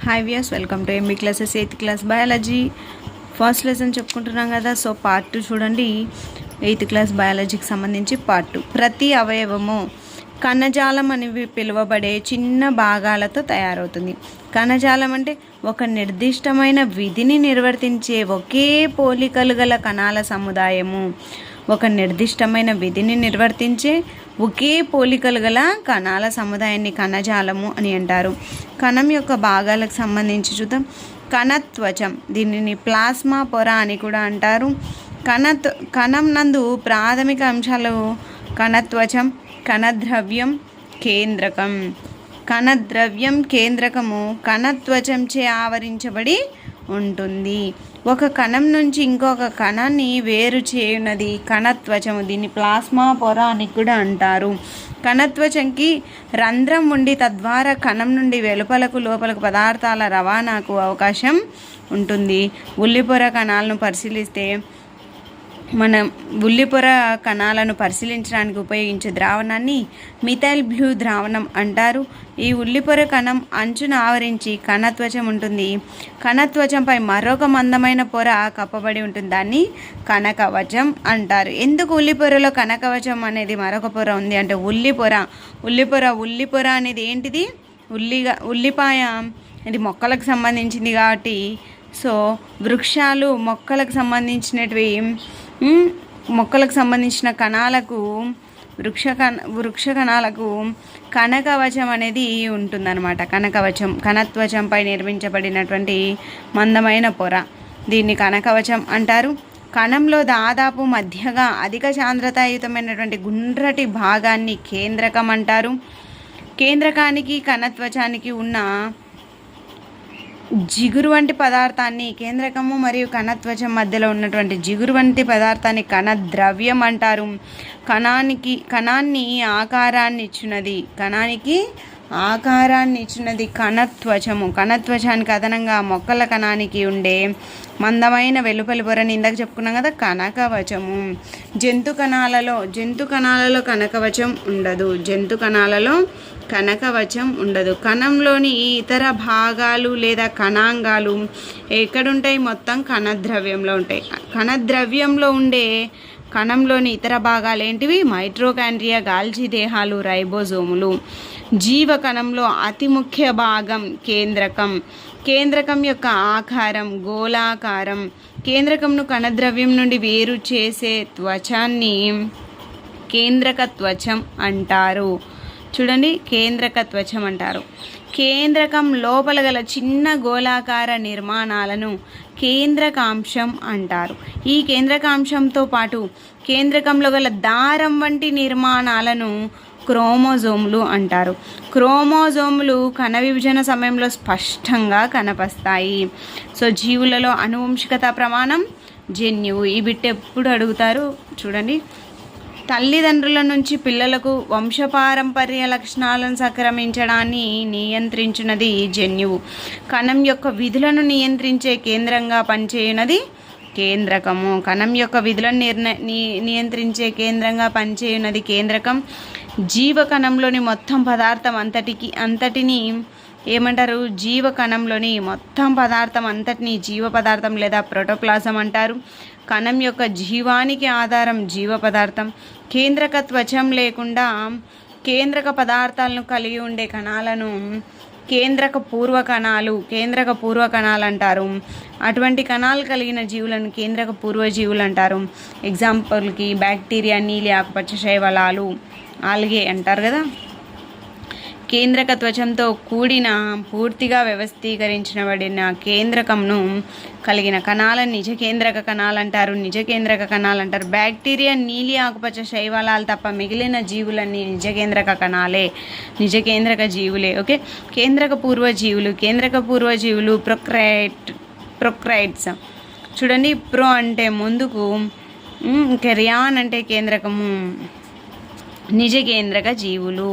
Hi viewers, welcome to MB classes 8th class biology first lesson చెప్పుకుంటున్నాం కదా. So part 2 చూడండి. 8th class బయాలజీకి సంబంధించి part 2. ప్రతి అవయవము కణజాలం అని పిలువబడే చిన్న భాగాలతో తయారవుతుంది. కణజాలం అంటే ఒక నిర్దిష్టమైన విధిని నిర్వర్తించే ఒకే పోలికలు గల కణాల సముదాయము. ఒక నిర్దిష్టమైన విధిని నిర్వర్తించే ఒకే పోలికలు గల కణాల సముదాయాన్ని కణజాలము అని అంటారు. కణం యొక్క భాగాలకు సంబంధించి చూద్దాం. కణత్వచం, దీనిని ప్లాస్మా పొర అని కూడా అంటారు. కణం నందు ప్రాథమిక అంశాలు కణత్వచం, కణద్రవ్యం, కేంద్రకం. కణద్రవ్యం కేంద్రకము కణత్వచంచే ఆవరించబడి ఉంటుంది. ఒక కణం నుంచి ఇంకొక కణాన్ని వేరు చేయున్నది కణత్వచము. దీన్ని ప్లాస్మా పొర అని కూడా అంటారు. కణత్వచంకి రంధ్రం ఉండి తద్వారా కణం నుండి వెలుపలకు లోపలకు పదార్థాల రవాణాకు అవకాశం ఉంటుంది. ఉల్లిపొర కణాలను పరిశీలిస్తే మనం ఉల్లిపొర కణాలను పరిశీలించడానికి ఉపయోగించే ద్రావణాన్ని మిథైల్ బ్లూ ద్రావణం అంటారు. ఈ ఉల్లిపొర కణం అంచున ఆవరించి కణత్వచం ఉంటుంది. కణత్వచంపై మరొక మందమైన పొర కప్పబడి ఉంటుంది. దాన్ని కణకవచం అంటారు. ఎందుకు ఉల్లిపొరలో కణకవచం అనేది మరొక పొర ఉంది అంటే ఉల్లిపొర అనేది ఏంటిది? ఉల్లిపాయ ఇది మొక్కలకు సంబంధించింది కాబట్టి, సో వృక్షాలు మొక్కలకు సంబంధించిన కణాలకు వృక్ష కణాలకు కణకవచం అనేది ఉంటుందన్నమాట. కణత్వచంపై నిర్మించబడినటువంటి మందమైన పొర, దీన్ని కణకవచం అంటారు. కణంలో దాదాపు మధ్యగా అధిక సాంద్రతాయుతమైనటువంటి గుండ్రటి భాగాన్ని కేంద్రకం అంటారు. కేంద్రకానికి కణత్వచానికి ఉన్న జిగురు వంటి పదార్థాన్ని, కేంద్రకము మరియు కణత్వచం మధ్యలో ఉన్నటువంటి జిగురు వంటి పదార్థాన్ని కణద్రవ్యం అంటారు. కణానికి ఆకారాన్ని ఇచ్చినది కణత్వచము. కణత్వచానికి అదనంగా మొక్కల కణానికి ఉండే మందమైన వెలుపలి పొరని ఇందాక చెప్పుకున్నాం కదా, కణకవచము. జంతు కణాలలో కణకవచం ఉండదు. కణంలోని ఇతర భాగాలు లేదా కణాంగాలు ఎక్కడుంటాయి? మొత్తం కణద్రవ్యంలో ఉంటాయి. కణద్రవ్యంలో ఉండే కణంలోని ఇతర భాగాలు ఏంటివి? మైటోకాండ్రియా, గాల్జీ దేహాలు, రైబోజోములు. జీవకణంలో అతి ముఖ్య భాగం కేంద్రకం యొక్క ఆకారం గోళాకారం. కేంద్రకంను కణద్రవ్యం నుండి వేరు చేసే త్వచాన్ని కేంద్రకత్వచం అంటారు. చూడండి, కేంద్రకత్వచం అంటారు. కేంద్రకం లోపల గల చిన్న గోళాకార నిర్మాణాలను కేంద్రకాంశం అంటారు. ఈ కేంద్రకాంశంతో పాటు కేంద్రకంలో గల దారం వంటి నిర్మాణాలను క్రోమోజోములు అంటారు. క్రోమోజోములు కణ విభజన సమయంలో స్పష్టంగా కనపస్తాయి. సో జీవులలో ఆనువంశికత ప్రమాణం జన్యువు. ఈ బిట్ ఎప్పుడు అడుగుతారు చూడండి. తల్లిదండ్రుల నుంచి పిల్లలకు వంశపారంపర్య లక్షణాలను సంక్రమించడాన్ని నియంత్రించినది జన్యువు. కణం యొక్క విధులను నియంత్రించే కేంద్రంగా పనిచేయునది కేంద్రకము. కణం యొక్క విధులను నియంత్రించే కేంద్రంగా పనిచేయునది కేంద్రకం. జీవకణంలోని మొత్తం పదార్థం అంతటిని ఏమంటారు? జీవకణంలోని మొత్తం పదార్థం అంతటిని జీవ పదార్థం లేదా ప్రోటోప్లాజం అంటారు. కణం యొక్క జీవానికి ఆధారం జీవ పదార్థం. కేంద్రకత్వచం లేకుండా కేంద్రక పదార్థాలను కలిగి ఉండే కణాలను కేంద్రక పూర్వ కణాలు అంటారు. అటువంటి కణాలు కలిగిన జీవులను కేంద్రక పూర్వజీవులు అంటారు. ఎగ్జాంపుల్కి బ్యాక్టీరియా, నీలి ఆకుపచ్చ శైవలాలు, ఆల్గే అంటారు కదా. కేంద్రకత్వచంతో కూడిన పూర్తిగా వ్యవస్థీకరించబడిన కేంద్రకంను కలిగిన కణాలను నిజకేంద్రక కణాలు అంటారు. బ్యాక్టీరియా, నీలి ఆకుపచ్చ శైవలాలు తప్ప మిగిలిన జీవులన్నీ నిజకేంద్రక జీవులే. ఓకే, కేంద్రక పూర్వజీవులు ప్రొక్రైట్స్. చూడండి, ప్రో అంటే ముందుకు, కెరియాన్ అంటే కేంద్రకము, నిజకేంద్రక జీవులు.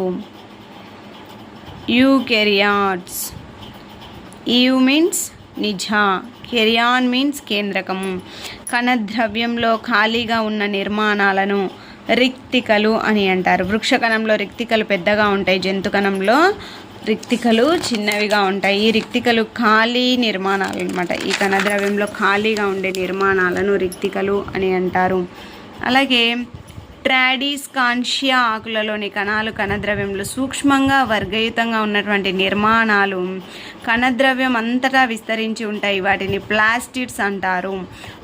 యూకెరియాట్స్. యూ మీన్స్ నిజ, కెరియాన్ మీన్స్ కేంద్రకము. కణద్రవ్యంలో ఖాళీగా ఉన్న నిర్మాణాలను రిక్తికలు అని అంటారు. వృక్ష కణంలో రిక్తికలు పెద్దగా ఉంటాయి, జంతు కణంలో రిక్తికలు చిన్నవిగా ఉంటాయి. ఈ రిక్తికలు ఖాళీ నిర్మాణాలు అన్నమాట. ఈ కణద్రవ్యంలో ఖాళీగా ఉండే నిర్మాణాలను రిక్తికలు అని అంటారు. అలాగే ట్రాడిస్కాన్షియా ఆకులలోని కణాలు కణద్రవ్యంలో సూక్ష్మంగా వర్గయుతంగా ఉన్నటువంటి నిర్మాణాలు కణద్రవ్యం అంతటా విస్తరించి ఉంటాయి. వాటిని ప్లాస్టిడ్స్ అంటారు.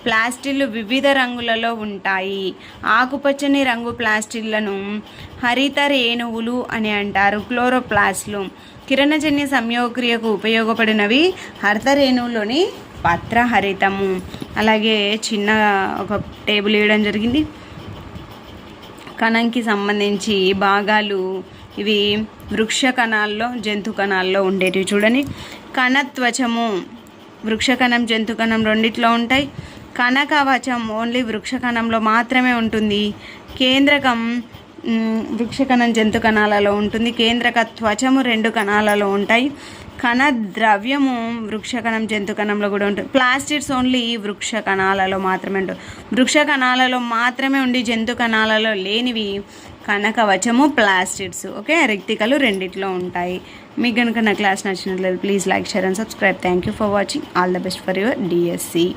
ప్లాస్టిడ్లు వివిధ రంగులలో ఉంటాయి. ఆకుపచ్చని రంగు ప్లాస్టిడ్లను హరిత రేణువులు అని అంటారు. క్లోరోప్లాస్ట్లు కిరణజన్య సంయోగక్రియకు ఉపయోగపడినవి. హరిత రేణువులోని పత్రహరితము. అలాగే చిన్న ఒక టేబుల్ ఇవ్వడం జరిగింది. కణంకి సంబంధించి భాగాలు ఇవి వృక్ష కణాల్లో జంతు కణాల్లో ఉండేటివి. చూడండి, కణత్వచము వృక్ష కణం జంతు కణం రెండిట్లో ఉంటాయి. కణకవచం ఓన్లీ వృక్ష కణంలో మాత్రమే ఉంటుంది. కేంద్రకం వృక్ష కణం జంతు కణాలలో ఉంటుంది. కేంద్రక త్వచము 2 కణాలలో ఉంటాయి. కణ ద్రవ్యము వృక్ష కణం జంతు కణంలో కూడా ఉంటుంది. ప్లాస్టిడ్స్ ఓన్లీ వృక్ష కణాలలో మాత్రమే ఉంటుంది. వృక్ష కణాలలో మాత్రమే ఉండి జంతు కణాలలో లేనివి కణకవచము ప్లాస్టిడ్స్. ఓకే, రిక్తికలు రెండిట్లో ఉంటాయి. మీకు కనుక నా క్లాస్ నచ్చినట్లయితే please like, share and subscribe. Thank you for watching. All the best for your DSC.